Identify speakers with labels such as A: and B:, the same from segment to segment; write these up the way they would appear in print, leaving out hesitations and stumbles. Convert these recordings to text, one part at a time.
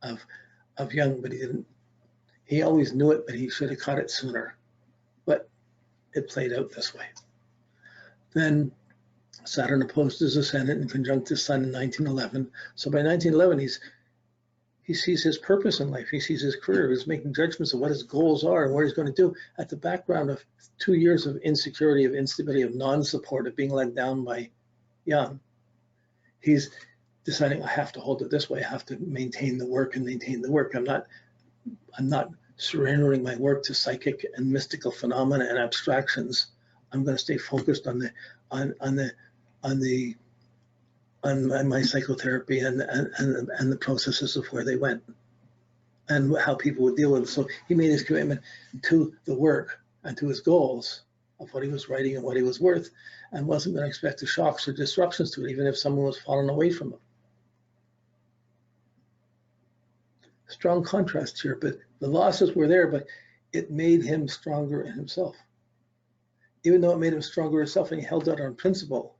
A: of Jung, but he didn't. He always knew it, but he should have caught it sooner. But it played out this way. Then Saturn opposed his ascendant and conjunct his sun in 1911. So by 1911, he sees his purpose in life. He sees his career. He's making judgments of what his goals are and what he's going to do at the background of 2 years of insecurity, of instability, of non-support, of being let down by Jung. He's deciding, I have to hold it this way. I have to maintain the work and maintain the work. I'm not surrendering my work to psychic and mystical phenomena and abstractions. I'm going to stay focused on my psychotherapy and the processes of where they went and how people would deal with it. So he made his commitment to the work and to his goals of what he was writing and what he was worth, and wasn't going to expect the shocks or disruptions to it, even if someone was falling away from him. Strong contrast here, but the losses were there, but it made him stronger in himself. Even though it made him stronger himself and he held out on principle.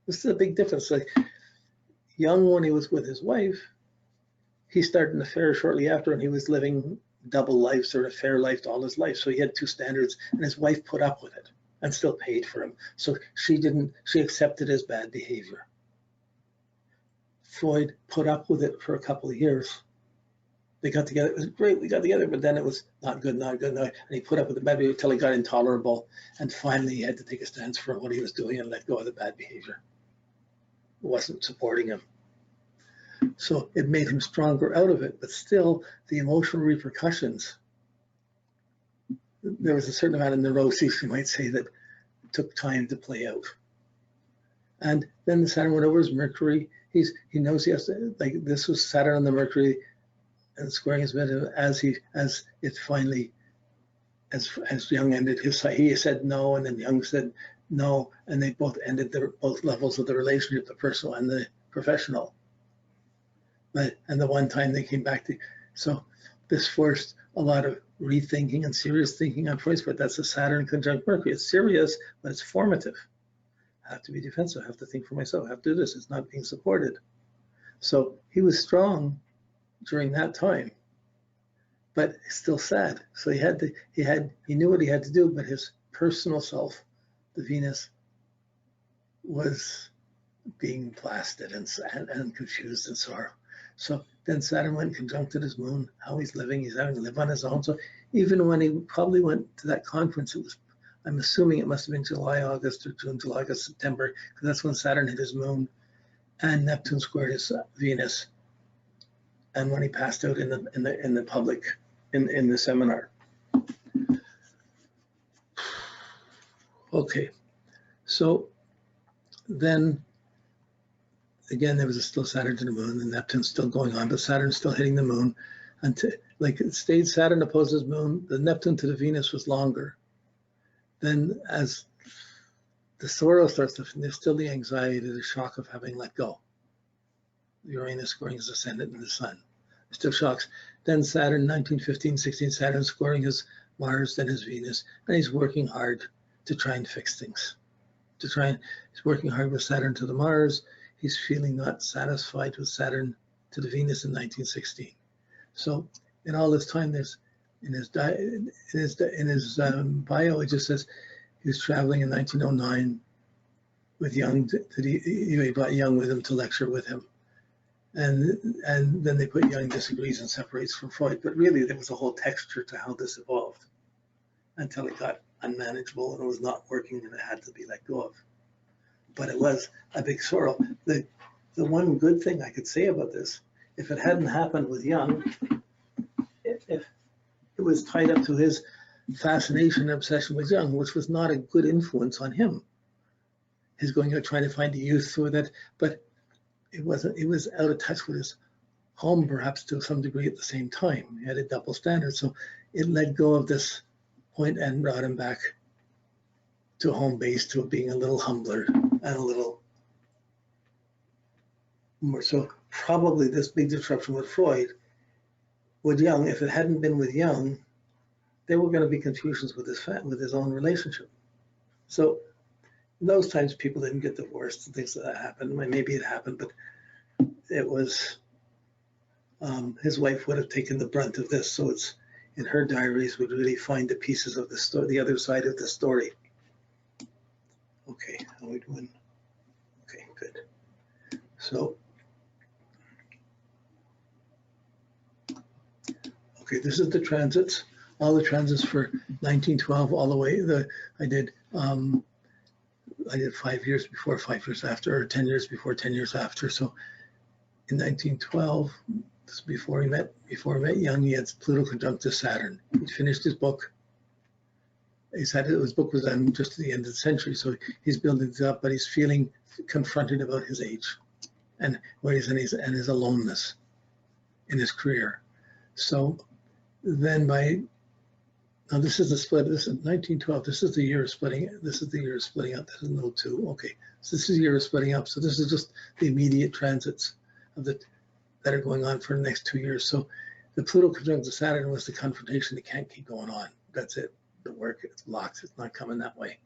A: This is a big difference. Like Jung, when he was with his wife, he started an affair shortly after, and he was living double lives or affair life all his life. So he had two standards, and his wife put up with it and still paid for him. So she accepted his bad behavior. Freud put up with it for a couple of years. They got together, it was great, we got together, but then it was not good, and he put up with the bad behavior until he got intolerable, and finally he had to take a stance for what he was doing and let go of the bad behavior. It wasn't supporting him. So it made him stronger out of it, but still the emotional repercussions, there was a certain amount of neurosis, you might say, that took time to play out. And then the Saturn went over his Mercury. He knows he has to, like, this was Saturn on the Mercury and squaring his bed as Jung ended his, he said no, and then Jung said no, and they both ended both levels of the relationship, the personal and the professional. And the one time they came back to, so this forced a lot of rethinking and serious thinking on Freud's part. That's a Saturn conjunct Mercury. It's serious, but it's formative. I have to be defensive. I have to think for myself. I have to do this. It's not being supported. So he was strong during that time, but still sad. So he knew what he had to do, but his personal self, the Venus, was being blasted and confused and sorrow. So then Saturn went conjuncted his moon, how he's living, he's having to live on his own. So even when he probably went to that conference, it was, I'm assuming it must have been July, August, or June, July, August, September, because that's when Saturn hit his moon and Neptune squared his Venus. And when he passed out in the public, in the seminar. Okay, so then again, there was still Saturn to the moon, and Neptune's still going on, but Saturn's still hitting the moon. Until, like, it stayed Saturn opposes moon, the Neptune to the Venus was longer. Then as the sorrow starts to, there's still the anxiety, the shock of having let go. Uranus squaring his ascendant in the sun. Still shocks. Then Saturn, 1915, 16, Saturn squaring his Mars, then his Venus, and he's working hard to try and fix things. He's working hard with Saturn to the Mars. He's feeling not satisfied with Saturn to the Venus in 1916. So in all this time, there's in his bio, it just says he was traveling in 1909 with Jung. He brought Jung with him to lecture with him. And then they put Jung disagrees and separates from Freud. But really, there was a whole texture to how this evolved until it got unmanageable and it was not working and it had to be let go of. But it was a big sorrow. The one good thing I could say about this, if it hadn't happened with Jung, if it was tied up to his fascination and obsession with Jung, which was not a good influence on him. His going out trying to find a youth with it, but it wasn't. It was out of touch with his home, perhaps to some degree at the same time. He had a double standard, so it let go of this point and brought him back to home base, to being a little humbler and a little more. So probably this big disruption with Freud, with Jung, if it hadn't been with Jung, there were going to be confusions with his own relationship. So in those times, people didn't get divorced and things like that happened. Maybe it happened, but it was His wife would have taken the brunt of this, so it's in her diaries would really find the pieces of the story, the other side of the story. Okay, how are we doing? Okay, good. So, okay, this is the transits, all the transits for 1912 all the way. I did 5 years before, 5 years after, or 10 years before, 10 years after. So in 1912, this is before he met Jung, he had Pluto conjunct to Saturn. He finished his book. His book was done just at the end of the century, so he's building it up, but he's feeling confronted about his age and where he's in his aloneness in his career. So then now this is the split. This is 1912. This is the year of splitting. This is the year of splitting up. This is no 2. Okay, so this is the year of splitting up. So this is just the immediate transits of that are going on for the next 2 years. So the Pluto conjunct to Saturn was the confrontation that can't keep going on. That's it. The work, it's locked. It's not coming that way.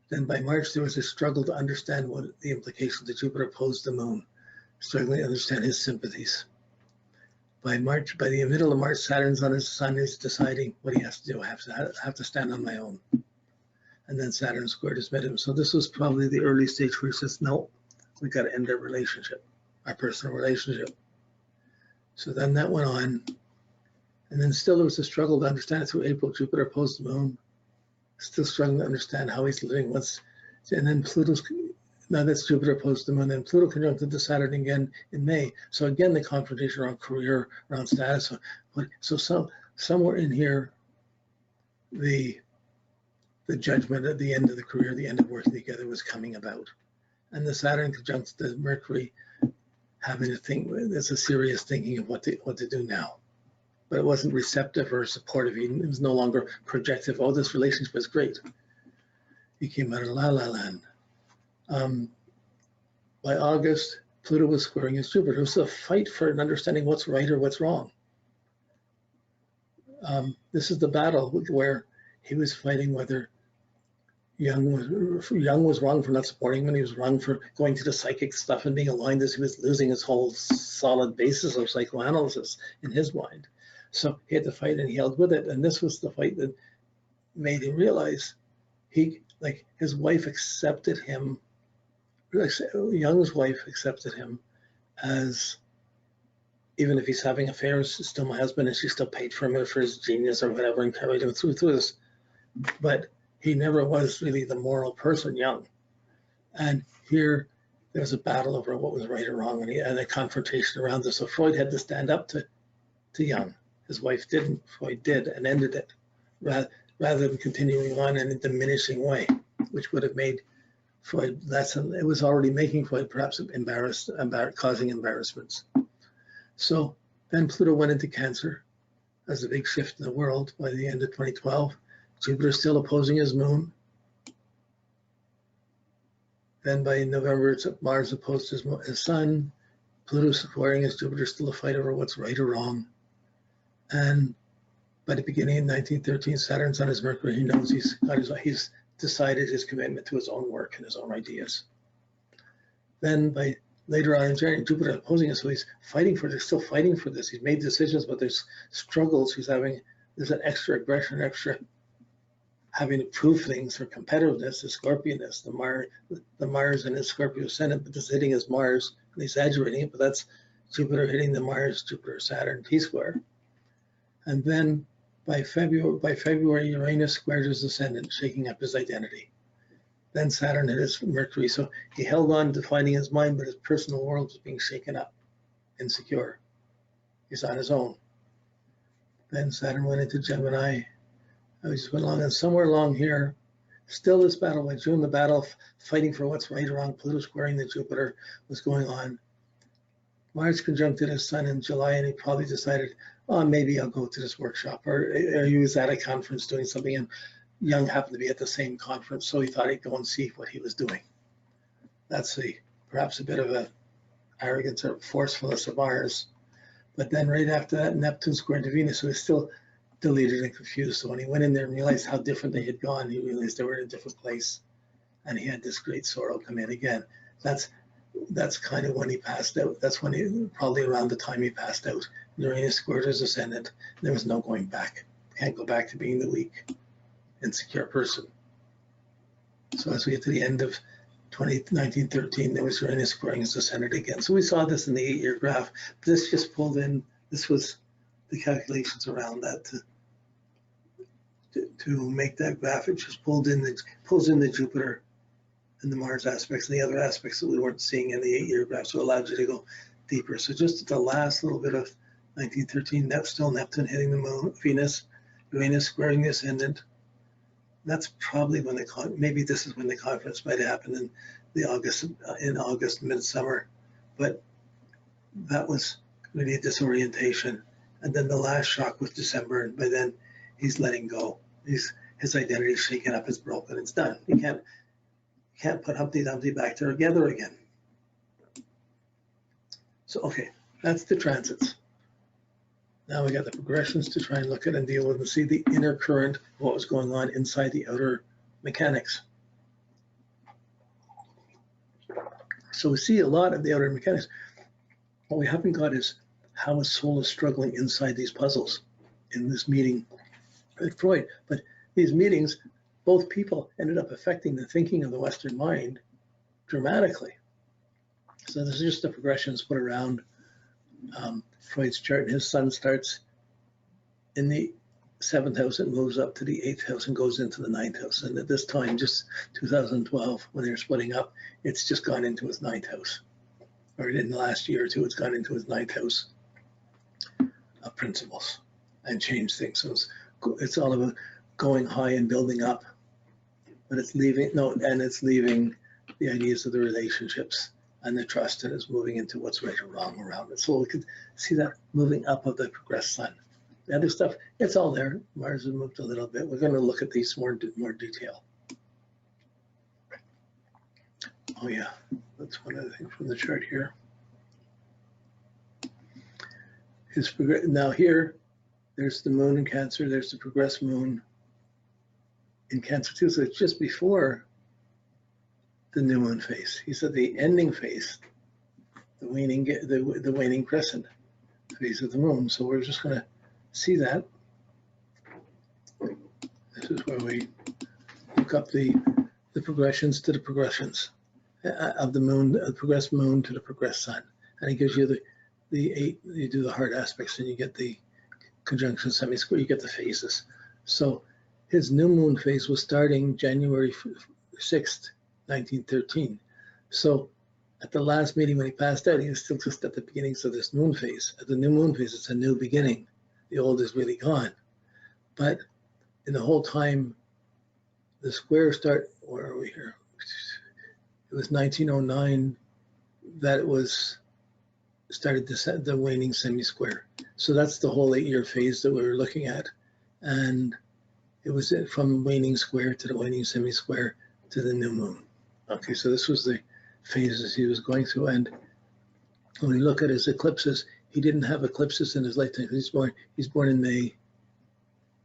A: Then by March, there was a struggle to understand what the implications of Jupiter opposed the Moon, struggling to understand his sympathies. By the middle of March, Saturn's on his Sun is deciding what he has to do. I have to stand on my own. And then Saturn squared his midheaven. So this was probably the early stage where he says, no, we got to end our relationship, our personal relationship. So then that went on. And then still there was a struggle to understand it through April. Jupiter opposed the Moon. Still struggling to understand how he's living. And then now that's Jupiter opposed the Moon. Then Pluto conjuncted to Saturn again in May. So again, the confrontation around career, around status. So somewhere in here, the judgment at the end of the career, the end of working together was coming about. And the Saturn conjunct the Mercury, having to think, there's a serious thinking of what to do now. But it wasn't receptive or supportive. It was no longer projective. Oh, this relationship is great. He came out of La La Land. By August, Pluto was squaring his Jupiter. It was a fight for an understanding what's right or what's wrong. This is the battle where he was fighting whether Jung was wrong for not supporting him, and he was wrong for going to the psychic stuff and being aligned as he was losing his whole solid basis of psychoanalysis in his mind. So he had to fight, and he held with it. And this was the fight that made him realize his wife accepted him. Jung's wife accepted him as, even if he's having affairs, he's still my husband, and she still paid for him for his genius or whatever and carried him through this. But he never was really the moral person, Jung. And here there's a battle over what was right or wrong, and a confrontation around this. So Freud had to stand up to Jung. His wife didn't. Freud did and ended it, rather than continuing on in a diminishing way, which would have made Freud it was already making Freud perhaps causing embarrassments. So then Pluto went into Cancer as a big shift in the world by the end of 2012. Jupiter still opposing his Moon. Then by November, it's Mars opposed his Sun. Pluto squaring his Jupiter, still a fight over what's right or wrong. And by the beginning of 1913, Saturn's on his Mercury. He knows he's decided his commitment to his own work and his own ideas. Then by later on in January, Jupiter opposing us, so he's fighting for this, still fighting for this. He's made decisions, but there's struggles. There's an extra aggression, extra having to prove things for competitiveness, the Scorpionness, the Mars in his Scorpio Ascendant, but this hitting his Mars, and exaggerating it, but that's Jupiter hitting the Mars, Jupiter, Saturn, T-square. And then by February, Uranus squared his ascendant, shaking up his identity. Then Saturn hit his Mercury, so he held on to finding his mind, but his personal world was being shaken up, insecure. He's on his own. Then Saturn went into Gemini. I just went along, and somewhere along here, still this battle by June, the battle fighting for what's right or wrong, Pluto squaring the Jupiter was going on. Mars conjuncted his Sun in July, and he probably decided, oh, maybe I'll go to this workshop, or he was at a conference doing something, and Jung happened to be at the same conference, so he thought he'd go and see what he was doing. That's perhaps a bit of an arrogance or forcefulness of Mars. But then right after that, Neptune squared to Venus, so he's still deleted and confused. So when he went in there and realized how different they had gone, he realized they were in a different place, and he had this great sorrow come in again. That's that's kind of when he passed out. That's when he, probably around the time he passed out. Uranus squared his ascendant. There was no going back. Can't go back to being the weak, insecure person. So as we get to the end of 1913, there was Uranus squaring his ascendant again. So we saw this in the 8-year graph. This just pulled in, this was the calculations around that to make that graph. It just pulls in the Jupiter and the Mars aspects and the other aspects that we weren't seeing in the 8-year graph, so it allowed you to go deeper. So just at the last little bit of 1913, that's still Neptune hitting the moon, Venus, Uranus squaring the ascendant. That's probably when maybe this is when the conference might happen in August, midsummer, but that was really a disorientation. And then the last shock was December, and by then he's letting go. His identity is shaken up, it's broken, it's done. You can't put Humpty Dumpty back together again. So, okay, that's the transits. Now we got the progressions to try and look at and deal with and see the inner current, what was going on inside the outer mechanics. So we see a lot of the outer mechanics. What we haven't got is how a soul is struggling inside these puzzles in this meeting with Freud. But these meetings, both people ended up affecting the thinking of the Western mind dramatically. So this is just the progressions put around Freud's chart. His sun starts in the 7th house, it moves up to the 8th house and goes into the 9th house. And at this time, just 2012, when they're splitting up, it's just gone into his 9th house. Or in the last year or two, it's gone into his 9th house of principles and changed things. So it's all about going high and building up, but it's leaving the ideas of the relationships and the trust, and it's moving into what's right or wrong around it. So we could see that moving up of the progressed sun. The other stuff, it's all there. Mars has moved a little bit. We're going to look at these more detail. Oh yeah, that's one of the things from the chart here. Now here, there's the moon in Cancer. There's the progressed moon in Cancer too. So it's just before the new moon phase. He said the ending phase, the waning crescent phase of the moon. So we're just going to see that. This is where we look up the progressions to the progressions of the moon, the progressed moon to the progressed sun, and it gives you the 8. You do the hard aspects, and you get the conjunction semi-square. You get the phases. So his new moon phase was starting January 6th, 1913. So at the last meeting when he passed out, he was still just at the beginnings of this moon phase. At the new moon phase, it's a new beginning. The old is really gone. But in the whole time, the square where are we here? It was 1909 that it was started the waning semi-square. So that's the whole 8-year phase that we were looking at. And it was from waning square to the waning semi-square to the new moon. Okay, so this was the phases he was going through. And when we look at his eclipses, he didn't have eclipses in his lifetime. He's born in May.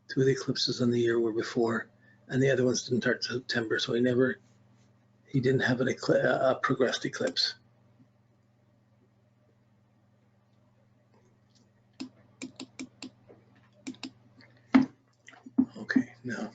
A: 2 of the eclipses on the year were before, and the other ones didn't start September. So he didn't have a progressed eclipse. Okay, now